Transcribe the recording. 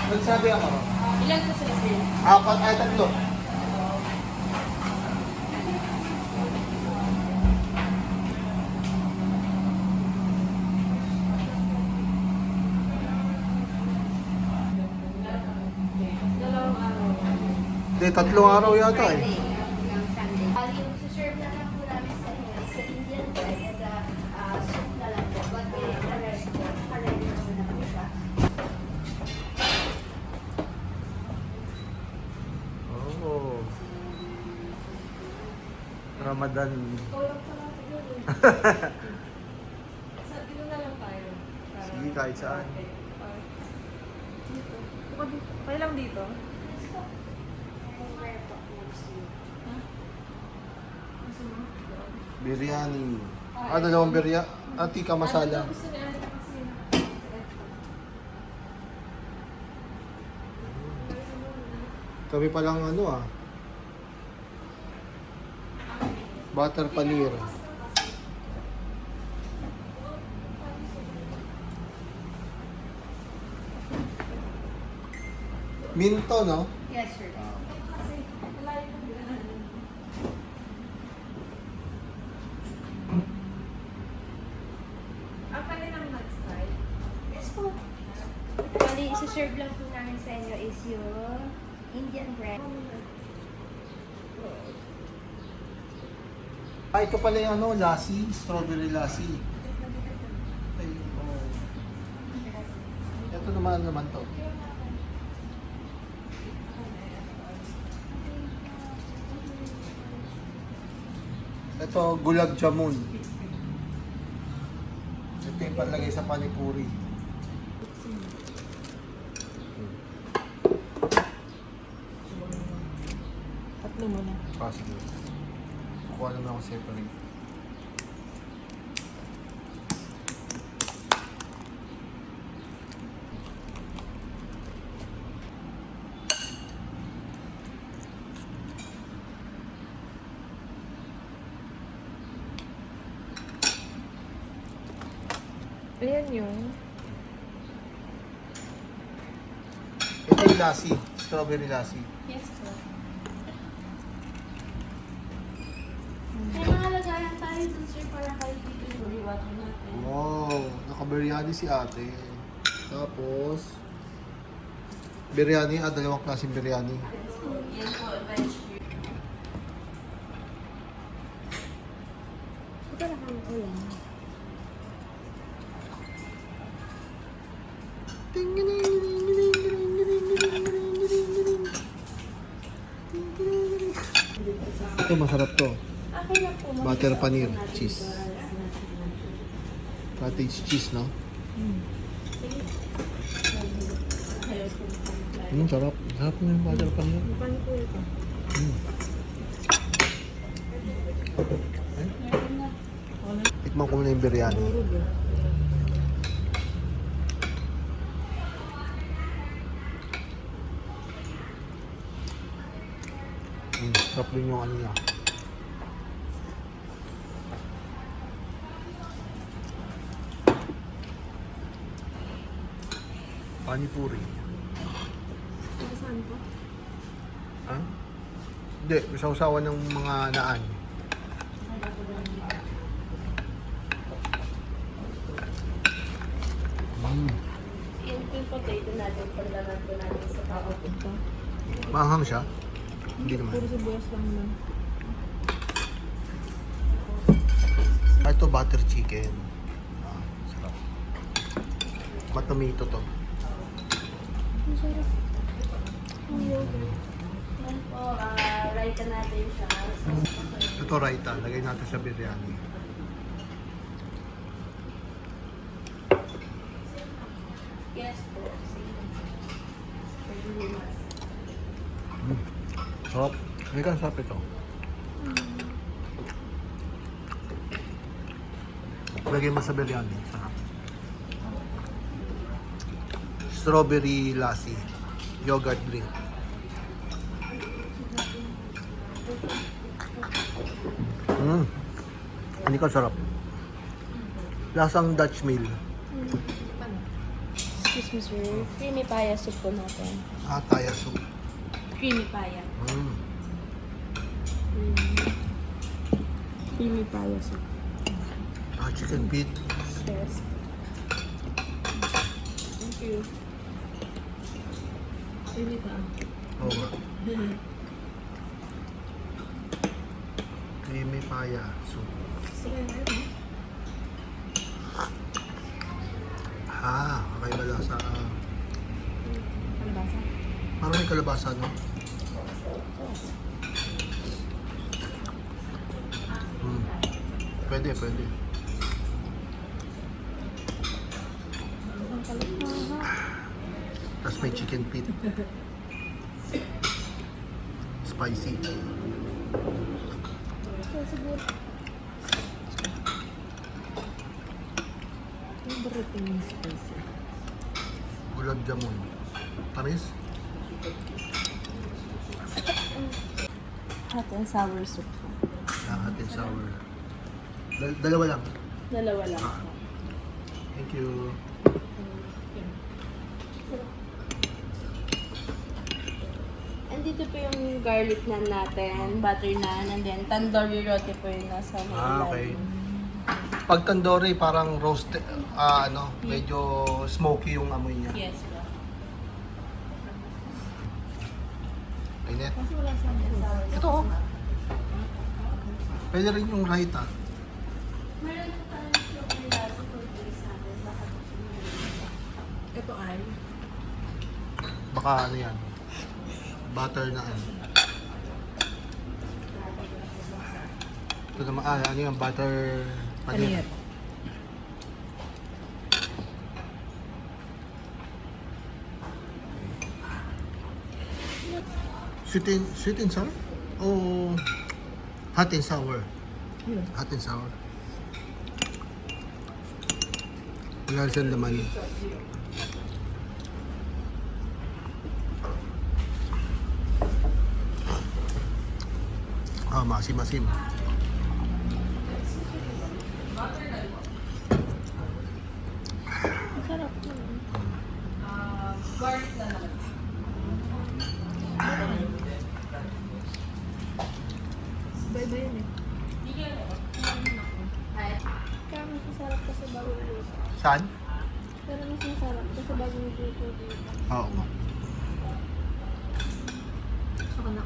Nagsabi ako. Ilan po sila sir? Apat ay tatlo. Dalawang araw. Hindi, tatlong araw yata eh. Hanggang Sunday. Yung suserve na lang po namin sa inyo is sa Indian bread at soup na lang po. But the rest po, naka-ready naman na po siya. Oh. Ramadan. Kulang pa natin yun eh. Sa dito na lang tayo. Sige, kahit saan. Dito. Kaya lang dito? Anywhere po mostly. Biryani. Dalawang biryani. Tikka masala. Ano gusto ni Ate kasi? Kami palang butter paneer. Minto, no? Yes, sir. Kasi malayo ng biyahan. Ang pala ng nag-style. Yes po. Bali, isuserve lang po namin sa inyo is yung Indian bread. Ito pala yung lassi, strawberry lassi. Ay, oh. Ito naman to. Ito, gulab jamun. Ito yung panlagay sa panipuri. Tatlo mo na. Possible. Kuha naman ako separate. Ayan yung... Ito yung lassi, strawberry lassi. Yes, po. May mga lagayan tayo dun, sir, para kayo dito yung Iwato natin. Wow, naka-biryani si ate. Tapos, biryani, dalawang klaseng biryani. Yan po, veg. Ito na kang ulam. Ito, masarap to. Okay lang po. Butter paneer, cheese. Cottage cheese, no? Sarap. Sarap na yung butter paneer. Paano po ito? Tikman ko muna yung biryani. Sarap din yung niya. Panipuri. Saan po? Ha? Hindi, usaw-usawan ng mga naan. Yung potato natin, paglaman po natin sa tao. Ito. Maanghang siya? Hindi naman. Puro sibuyas lang naman. Ito butter chicken. Sarap. Matomito to. Ang sarap. Ang yogurt. Yan po, raita natin siya. Ito raita. Lagay natin sa biryani. Yes po. Sarap. May sarap ito. Lagay mo sa biryani. Sarap. Strawberry lassi. Yogurt drink. Hindi ka sarap. Lasang Dutch meal. Excuse me, sir. Creamy paya soup po natin. Taya soup. Creamy paya. Mm. Creamy paya soup. Chicken feet. Yes. Thank you. Creamy pa. Oo nga. Creamy paya soup. Kakaiba lasa. Kalabasa? Parang may kalabasa, no? Pwede. Tapos may chicken feet. Spicy. Ito siguro. Yung barating yung spicy. Gulab jamun. Tamis? Hot and sour soup po. Hot and sour. Dalawa lang. Dalawa lang po. Thank you. And dito po yung garlic naan natin, butter naan, and then tandoori roti po yung nasa may Okay. ilalim. Pag tandoori, parang roasted, medyo smoky yung amoy niya. Yes po. Init. Kasi wala sa Ito, oh. Pwede rin yung raita. Meron po tayo yung lasa po sa atin. Baka ito ay? Baka ano yan. Butter na ano. Ito naman, ano yung butter paneer. Sweet and sour? O hot and sour? Yun. Hot and sour. Wala siyang laman. Masim-masim. Masarap po. Bye-bye yun eh. Kaya mas masarap kasi bagong luto. Saan? Pero mas masarap kasi bagong luto dito. Oo nga. Saka na